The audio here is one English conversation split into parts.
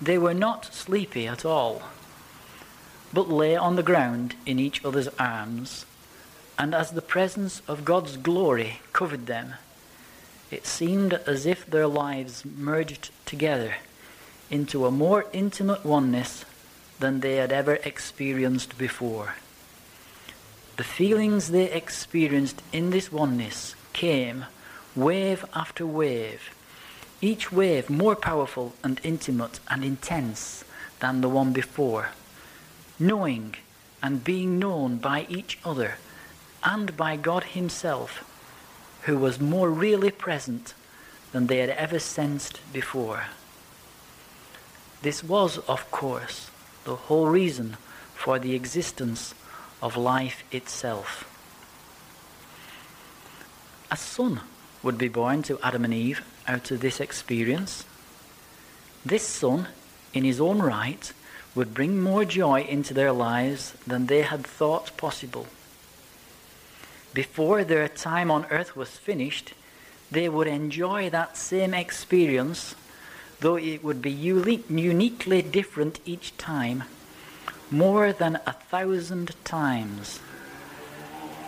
They were not sleepy at all, but lay on the ground in each other's arms, and as the presence of God's glory covered them, it seemed as if their lives merged together into a more intimate oneness than they had ever experienced before. The feelings they experienced in this oneness came wave after wave, each wave more powerful and intimate and intense than the one before, knowing and being known by each other and by God Himself, who was more really present than they had ever sensed before. This was, of course, the whole reason for the existence of life itself. A son would be born to Adam and Eve out of this experience. This son, in his own right, would bring more joy into their lives than they had thought possible. Before their time on earth was finished, they would enjoy that same experience, though it would be uniquely different each time, more than 1,000 times,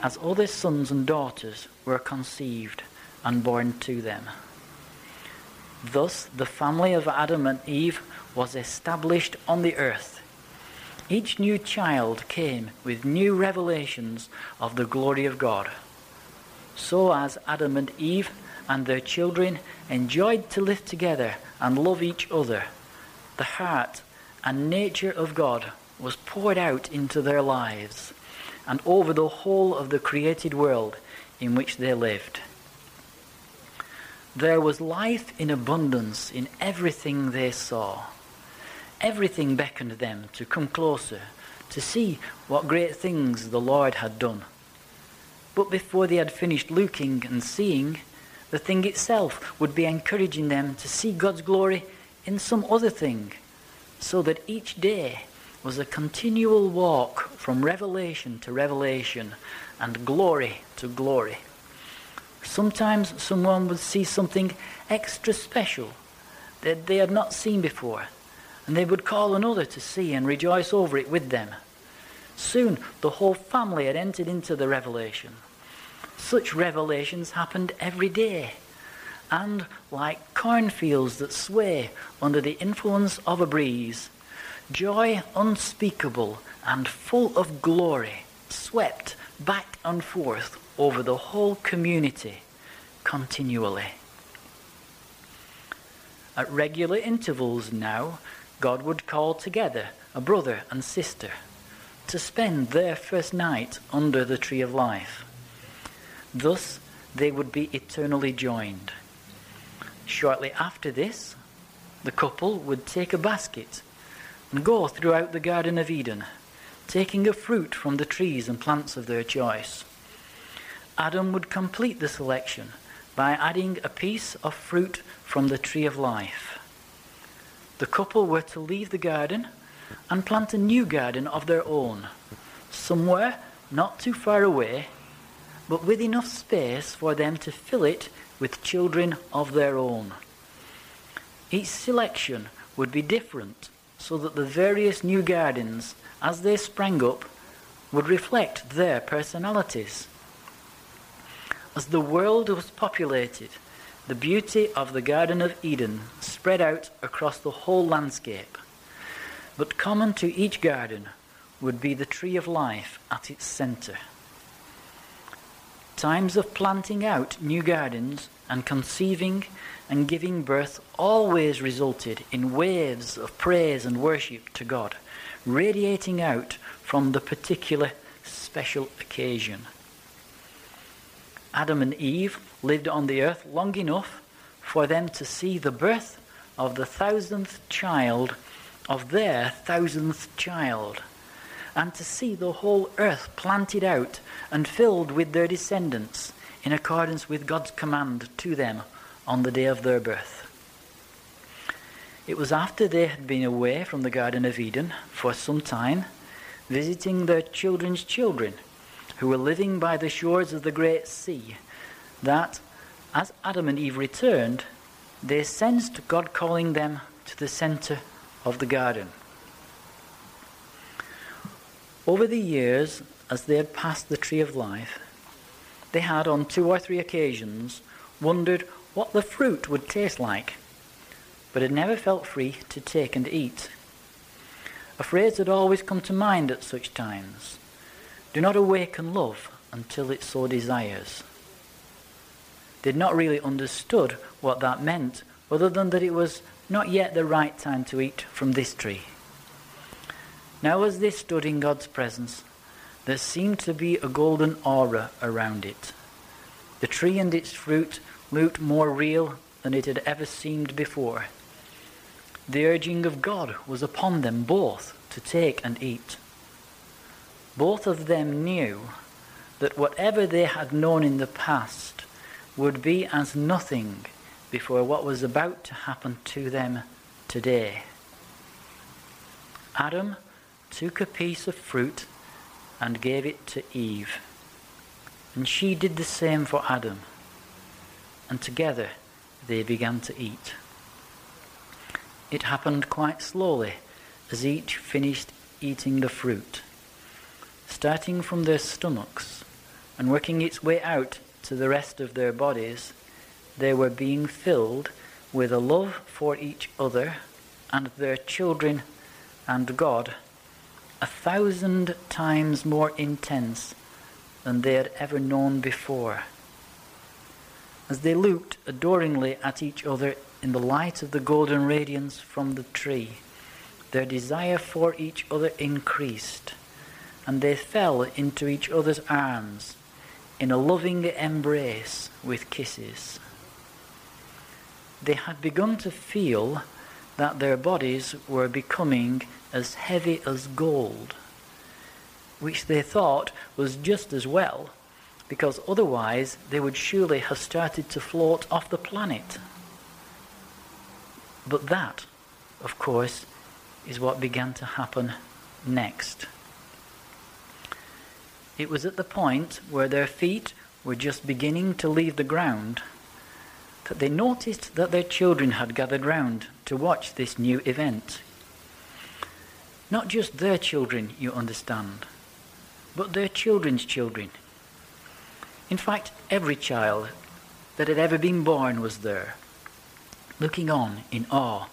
as other sons and daughters were conceived and born to them. Thus, the family of Adam and Eve was established on the earth. Each new child came with new revelations of the glory of God. So as Adam and Eve and their children enjoyed to live together and love each other, the heart and nature of God was poured out into their lives and over the whole of the created world in which they lived. There was life in abundance in everything they saw. Everything beckoned them to come closer, to see what great things the Lord had done. But before they had finished looking and seeing, the thing itself would be encouraging them to see God's glory in some other thing, so that each day was a continual walk from revelation to revelation and glory to glory. Sometimes someone would see something extra special that they had not seen before, and they would call another to see and rejoice over it with them. Soon the whole family had entered into the revelation. Such revelations happened every day, and like cornfields that sway under the influence of a breeze, joy unspeakable and full of glory swept back and forth over the whole community continually. At regular intervals now, God would call together a brother and sister to spend their first night under the tree of life. Thus, they would be eternally joined. Shortly after this, the couple would take a basket and go throughout the Garden of Eden, taking a fruit from the trees and plants of their choice. Adam would complete the selection by adding a piece of fruit from the tree of life. The couple were to leave the garden and plant a new garden of their own, somewhere not too far away, but with enough space for them to fill it with children of their own. Each selection would be different, so that the various new gardens, as they sprang up, would reflect their personalities. As the world was populated, the beauty of the Garden of Eden spread out across the whole landscape. But common to each garden would be the tree of life at its centre. Times of planting out new gardens and conceiving and giving birth always resulted in waves of praise and worship to God, radiating out from the particular special occasion. Adam and Eve lived on the earth long enough for them to see the birth of the 1,000th child of their 1,000th child, and to see the whole earth planted out and filled with their descendants in accordance with God's command to them on the day of their birth. It was after they had been away from the Garden of Eden for some time, visiting their children's children, who were living by the shores of the great sea, that, as Adam and Eve returned, they sensed God calling them to the centre of the garden. Over the years, as they had passed the tree of life, they had on 2 or 3 occasions wondered what the fruit would taste like, but had never felt free to take and eat. A phrase had always come to mind at such times: do not awaken love until it so desires. They'd not really understood what that meant, other than that it was not yet the right time to eat from this tree. Now as they stood in God's presence, there seemed to be a golden aura around it. The tree and its fruit looked more real than it had ever seemed before. The urging of God was upon them both to take and eat. Both of them knew that whatever they had known in the past would be as nothing before what was about to happen to them today. Adam took a piece of fruit and gave it to Eve, and she did the same for Adam, and together they began to eat. It happened quite slowly as each finished eating the fruit, starting from their stomachs and working its way out to the rest of their bodies. They were being filled with a love for each other and their children and God, 1,000 times more intense than they had ever known before. As they looked adoringly at each other in the light of the golden radiance from the tree, their desire for each other increased, and they fell into each other's arms in a loving embrace with kisses. They had begun to feel that their bodies were becoming as heavy as gold, which they thought was just as well, because otherwise they would surely have started to float off the planet. But that, of course, is what began to happen next. It was at the point where their feet were just beginning to leave the ground that they noticed that their children had gathered round to watch this new event. Not just their children, you understand, but their children's children. In fact, every child that had ever been born was there, looking on in awe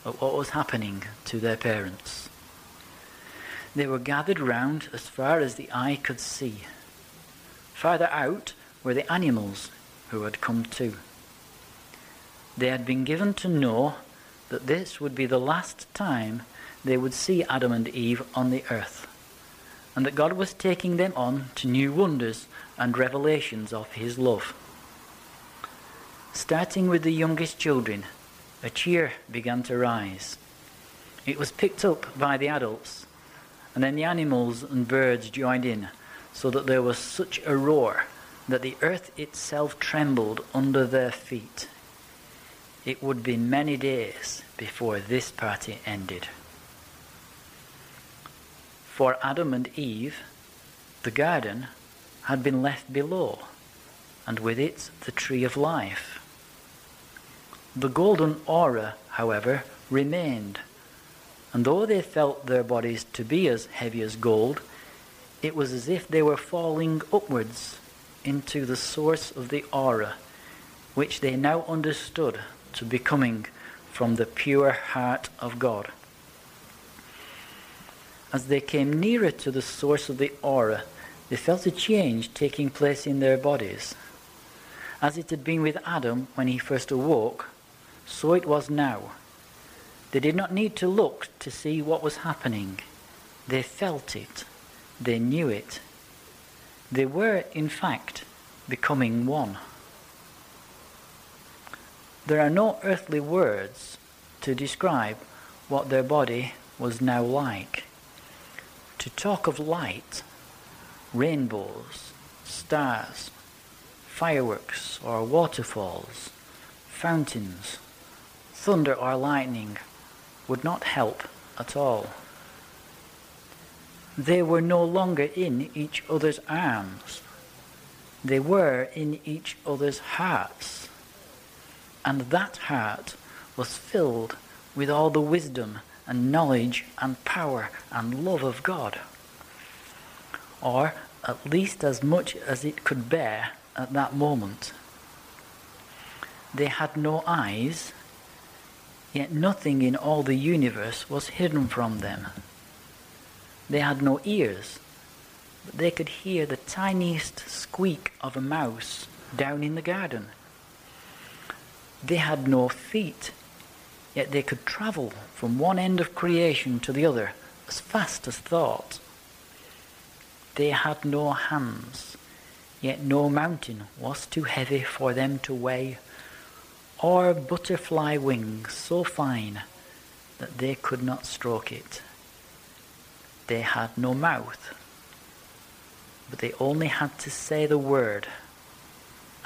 at what was happening to their parents. They were gathered round as far as the eye could see. Farther out were the animals who had come too. They had been given to know that this would be the last time they would see Adam and Eve on the earth, and that God was taking them on to new wonders and revelations of his love. Starting with the youngest children, a cheer began to rise. It was picked up by the adults, and then the animals and birds joined in, so that there was such a roar that the earth itself trembled under their feet. It would be many days before this party ended. For Adam and Eve, the garden had been left below, and with it the tree of life. The golden aura, however, remained, and though they felt their bodies to be as heavy as gold, it was as if they were falling upwards into the source of the aura, which they now understood to be coming from the pure heart of God. As they came nearer to the source of the aura, they felt a change taking place in their bodies. As it had been with Adam when he first awoke, so it was now. They did not need to look to see what was happening. They felt it. They knew it. They were, in fact, becoming one. There are no earthly words to describe what their body was now like. To talk of light, rainbows, stars, fireworks or waterfalls, fountains, thunder or lightning would not help at all. They were no longer in each other's arms. They were in each other's hearts. And that heart was filled with all the wisdom and knowledge and power and love of God, or at least as much as it could bear at that moment. They had no eyes, yet nothing in all the universe was hidden from them. They had no ears, but they could hear the tiniest squeak of a mouse down in the garden. They had no feet, yet they could travel from one end of creation to the other as fast as thought. They had no hands, yet no mountain was too heavy for them to weigh, or butterfly wings so fine that they could not stroke it. They had no mouth, but they only had to say the word,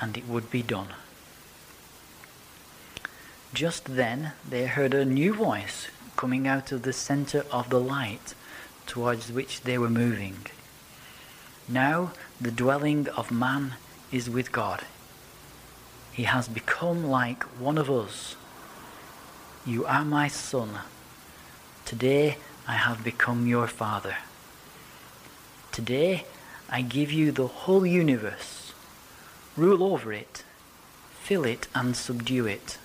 and it would be done. Just then they heard a new voice coming out of the center of the light towards which they were moving. Now the dwelling of man is with God. He has become like one of us. You are my son. Today I have become your father. Today I give you the whole universe. Rule over it, fill it and subdue it.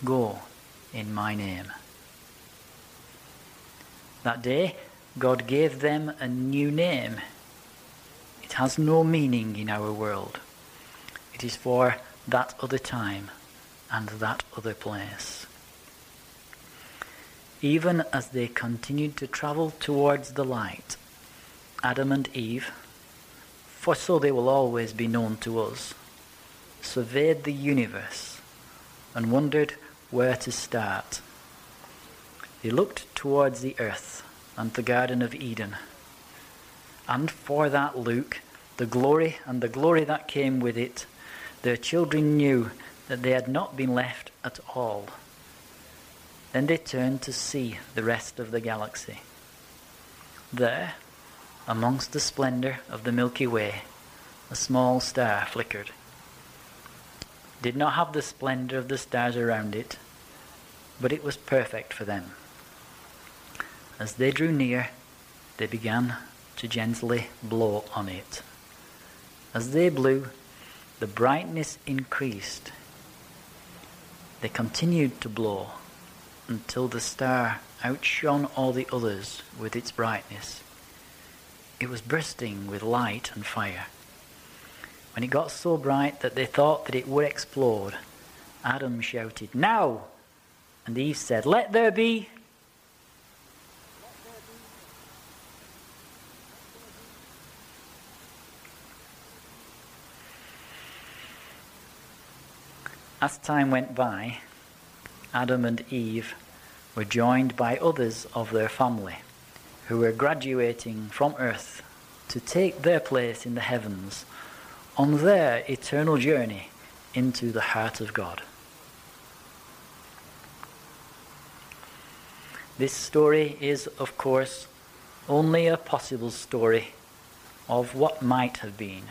Go in my name. That day, God gave them a new name. It has no meaning in our world. It is for that other time and that other place. Even as they continued to travel towards the light, Adam and Eve, for so they will always be known to us, surveyed the universe and wondered where to start. They looked towards the earth and the Garden of Eden. And for that look, the glory that came with it, their children knew that they had not been left at all. Then they turned to see the rest of the galaxy. There, amongst the splendor of the Milky Way, a small star flickered. It did not have the splendor of the stars around it, but it was perfect for them. As they drew near, they began to gently blow on it. As they blew, the brightness increased. They continued to blow until the star outshone all the others with its brightness. It was bursting with light and fire. When it got so bright that they thought that it would explode, Adam shouted, "Now!" And Eve said, "Let there be." As time went by, Adam and Eve were joined by others of their family who were graduating from earth to take their place in the heavens on their eternal journey into the heart of God. This story is, of course, only a possible story of what might have been.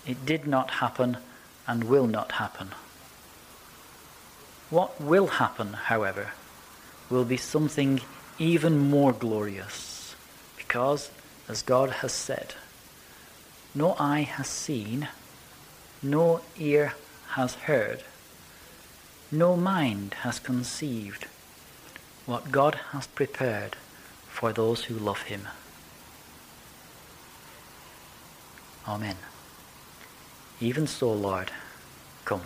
It did not happen and will not happen. What will happen, however, will be something even more glorious, because, as God has said, no eye has seen, no ear has heard, no mind has conceived what God has prepared for those who love him. Amen. Even so, Lord, come.